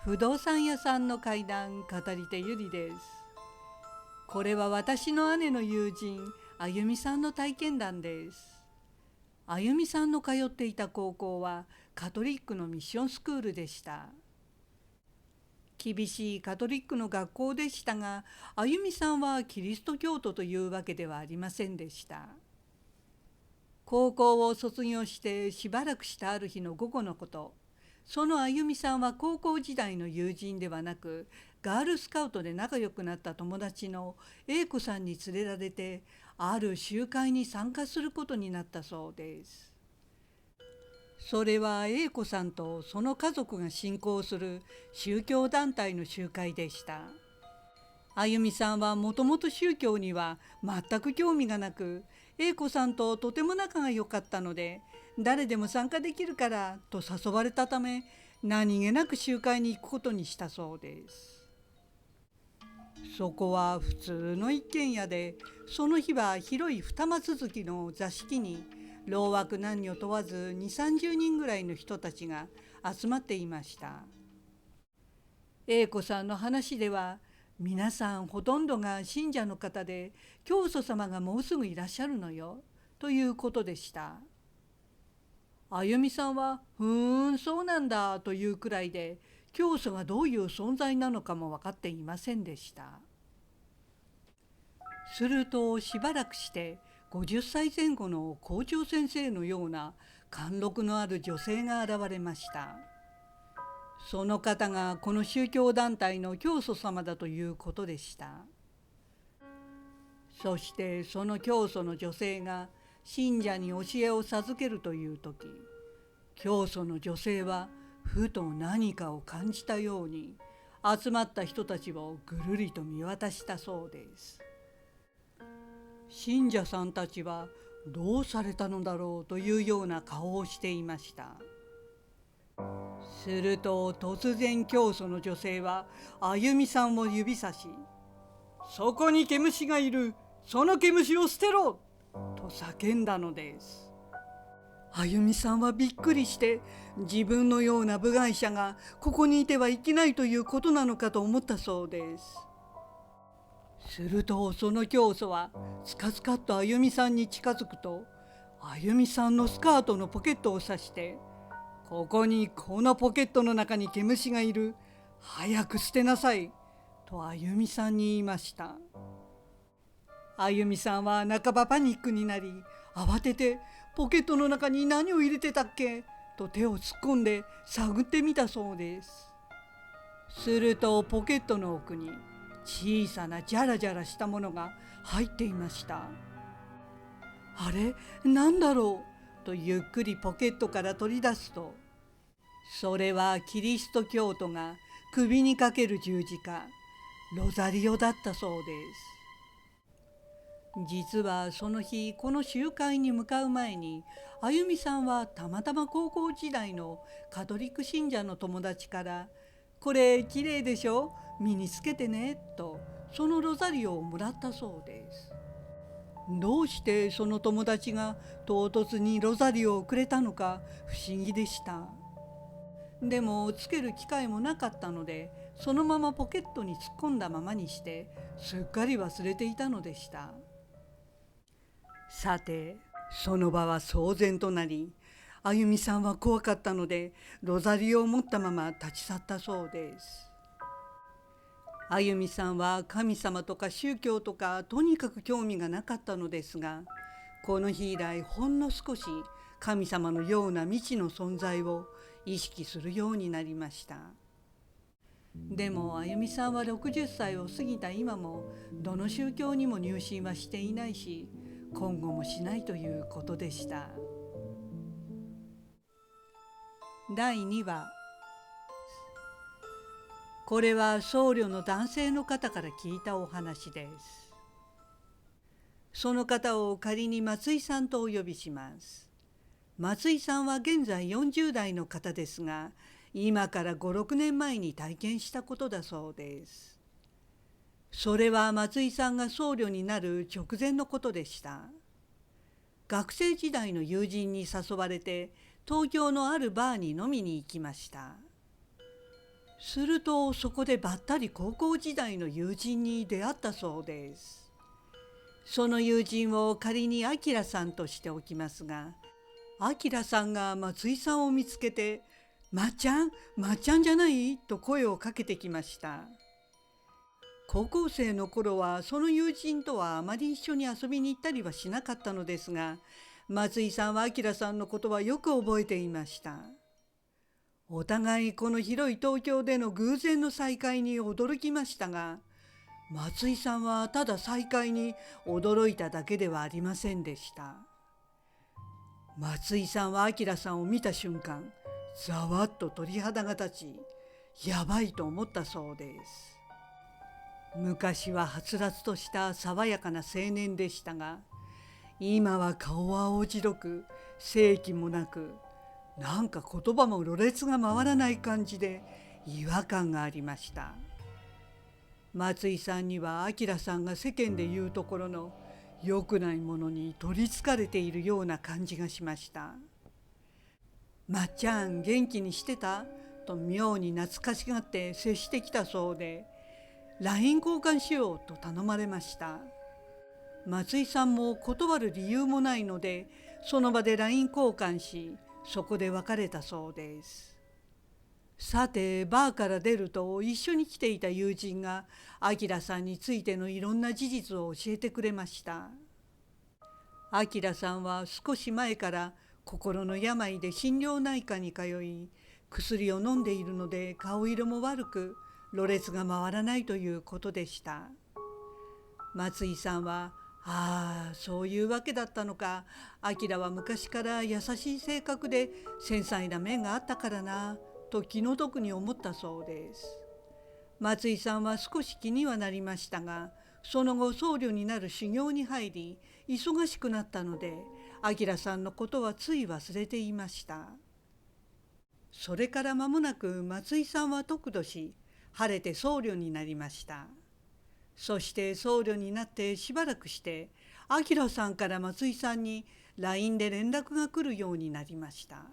不動産屋さんの怪談、語り手ゆりです。これは私の姉の友人あゆみさんの体験談です。あゆみさんの通っていた高校はカトリックのミッションスクールでした。厳しいカトリックの学校でしたが、あゆみさんはキリスト教徒というわけではありませんでした。高校を卒業してしばらくしたある日の午後のこと、そのあゆみさんは高校時代の友人ではなく、ガールスカウトで仲良くなった友達の A 子さんに連れられて、ある集会に参加することになったそうです。それは A 子さんとその家族が信仰する宗教団体の集会でした。あゆみさんはもともと宗教には全く興味がなく、A 子さんととても仲が良かったので、誰でも参加できるからと誘われたため、何気なく集会に行くことにしたそうです。そこは普通の一軒家で、その日は広い二間続きの座敷に老若男女問わず2、30人ぐらいの人たちが集まっていました。A 子さんの話では、皆さんほとんどが信者の方で、教祖様がもうすぐいらっしゃるのよということでした。あゆみさんはそうなんだというくらいで、教祖がどういう存在なのかも分かっていませんでした。するとしばらくして50歳前後の校長先生のような貫禄のある女性が現れました。その方がこの宗教団体の教祖様だということでした。そしてその教祖の女性が信者に教えを授けるという時、教祖の女性はふと何かを感じたように集まった人たちをぐるりと見渡したそうです。信者さんたちはどうされたのだろうというような顔をしていました。すると突然教祖の女性はあゆみさんを指さし、そこに毛虫がいる、その毛虫を捨てろと叫んだのです。あゆみさんはびっくりして、自分のような部外者がここにいてはいけないということなのかと思ったそうです。するとその教祖はスカスカっとあゆみさんに近づくと、あゆみさんのスカートのポケットを指して、ここにこのポケットの中に毛虫がいる、早く捨てなさいとあゆみさんに言いました。あゆみさんは半ばパニックになり、慌ててポケットの中に何を入れてたっけと手を突っ込んで探ってみたそうです。するとポケットの奥に小さなジャラジャラしたものが入っていました。あれ、なんだろうとゆっくりポケットから取り出すと、それはキリスト教徒が首にかける十字架、ロザリオだったそうです。実はその日この集会に向かう前に、あゆみさんはたまたま高校時代のカトリック信者の友達から「これきれいでしょ、身につけてね」とそのロザリオをもらったそうです。どうしてその友達が唐突にロザリオをくれたのか不思議でした。でもつける機会もなかったので、そのままポケットに突っ込んだままにしてすっかり忘れていたのでした。さて、その場は騒然となり、あゆみさんは怖かったのでロザリオを持ったまま立ち去ったそうです。あゆみさんは神様とか宗教とかとにかく興味がなかったのですが、この日以来ほんの少し神様のような未知の存在を意識するようになりました。でもあゆみさんは60歳を過ぎた今もどの宗教にも入信はしていないし、今後もしないということでした。第2話。これは僧侶の男性の方から聞いたお話です。その方を仮に松井さんとお呼びします。松井さんは現在40代の方ですが、今から5、6年前に体験したことだそうです。それは松井さんが僧侶になる直前のことでした。学生時代の友人に誘われて東京のあるバーに飲みに行きました。するとそこでばったり高校時代の友人に出会ったそうです。その友人を仮にあきらさんとしておきますが、あきらさんが松井さんを見つけて「まっちゃん、まっちゃんじゃない?」と声をかけてきました。高校生の頃はその友人とはあまり一緒に遊びに行ったりはしなかったのですが、松井さんはあきらさんのことはよく覚えていました。お互いこの広い東京での偶然の再会に驚きましたが、松井さんはただ再会に驚いただけではありませんでした。松井さんはあきらさんを見た瞬間、ざわっと鳥肌が立ち、やばいと思ったそうです。昔ははつらつとした爽やかな青年でしたが、今は顔は青白く、生気もなく、なんか言葉もろれつが回らない感じで違和感がありました。松井さんには明さんが世間で言うところの良くないものに取りつかれているような感じがしました。まっちゃん元気にしてたと妙に懐かしがって接してきたそうで、LINE 交換しようと頼まれました。松井さんも断る理由もないので、その場で LINE 交換し、そこで別れたそうです。さてバーから出ると一緒に来ていた友人が明さんについてのいろんな事実を教えてくれました。明さんは少し前から心の病で心療内科に通い、薬を飲んでいるので顔色も悪く、ろれつが回らないということでした。松井さんはああ、そういうわけだったのか。明は昔から優しい性格で繊細な面があったからな、と気の毒に思ったそうです。松井さんは少し気にはなりましたが、その後僧侶になる修行に入り、忙しくなったので、明さんのことはつい忘れていました。それから間もなく松井さんは得度し、晴れて僧侶になりました。そして僧侶になってしばらくして、明さんから松井さんに LINE で連絡が来るようになりました。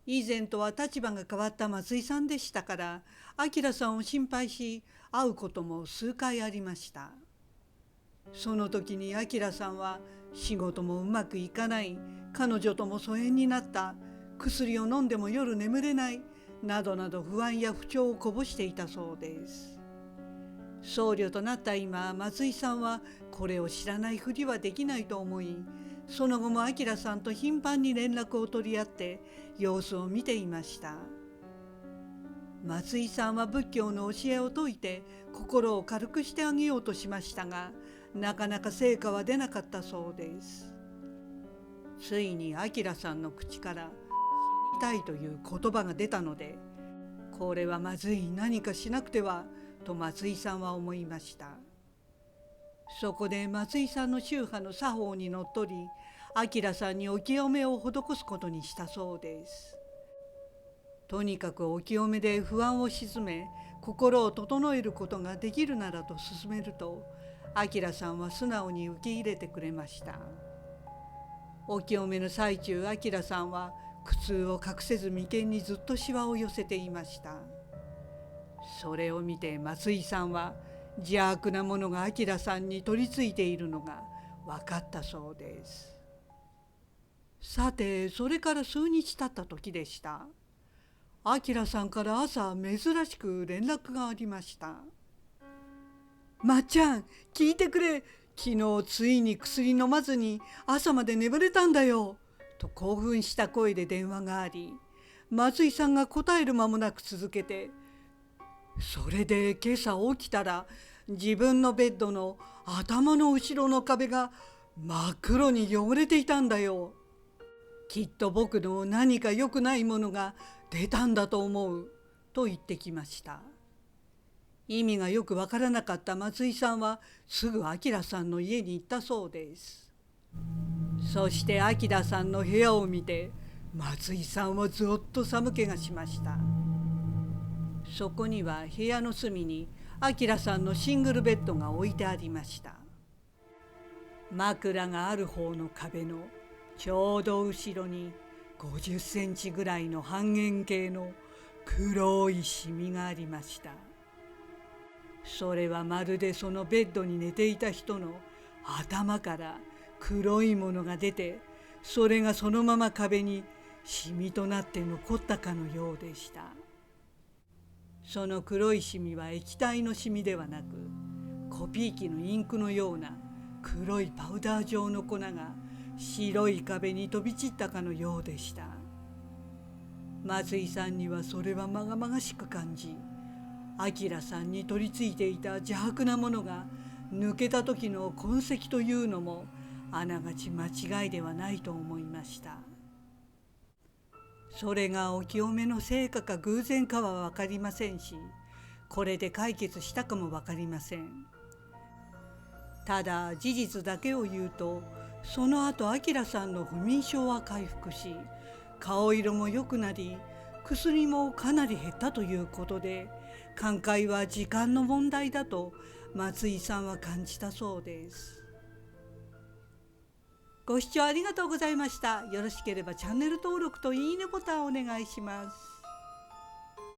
以前とは立場が変わった松井さんでしたから、明さんを心配し、会うことも数回ありました。その時に明さんは仕事もうまくいかない、彼女とも疎遠になった、薬を飲んでも夜眠れない、などなど不安や不調をこぼしていたそうです。僧侶となった今、松井さんはこれを知らないふりはできないと思い、その後も明さんと頻繁に連絡を取り合って様子を見ていました。松井さんは仏教の教えを説いて心を軽くしてあげようとしましたが、なかなか成果は出なかったそうです。ついに明さんの口から死にたいという言葉が出たので、これはまずい、何かしなくてはと松井さんは思いました。そこで松井さんの宗派の作法にのっとり、明さんにお清めを施すことにしたそうです。とにかくお清めで不安を鎮め、心を整えることができるならと勧めると、明さんは素直に受け入れてくれました。お清めの最中、明さんは苦痛を隠せず眉間にずっとしわを寄せていました。それを見て松井さんは邪悪なものが明さんに取り付いているのが分かったそうです。さてそれから数日経った時でした。明さんから朝珍しく連絡がありました。まっちゃん聞いてくれ、昨日ついに薬飲まずに朝まで眠れたんだよ、と興奮した声で電話があり、松井さんが答える間もなく続けて、それで今朝起きたら自分のベッドの頭の後ろの壁が真っ黒に汚れていたんだよ。きっと僕の何か良くないものが出たんだと思う、と言ってきました。意味がよくわからなかった松井さんはすぐ明さんの家に行ったそうです。そして明さんの部屋を見て松井さんはぞっと寒気がしました。そこには部屋の隅に明さんのシングルベッドが置いてありました。枕がある方の壁のちょうど後ろに50センチぐらいの半円形の黒いシミがありました。それはまるでそのベッドに寝ていた人の頭から黒いものが出て、それがそのまま壁にシミとなって残ったかのようでした。その黒いシミは液体のシミではなく、コピー機のインクのような黒いパウダー状の粉が白い壁に飛び散ったかのようでした。松井さんにはそれはまがまがしく感じ、明さんに取り付いていた邪悪なものが抜けた時の痕跡というのもあながち間違いではないと思いました。それがお清めの成果か偶然かは分かりませんし、これで解決したかも分かりません。ただ事実だけを言うと、その後明さんの不眠症は回復し、顔色も良くなり、薬もかなり減ったということで、寛解は時間の問題だと松井さんは感じたそうです。ご視聴ありがとうございました。よろしければチャンネル登録といいねボタンをお願いします。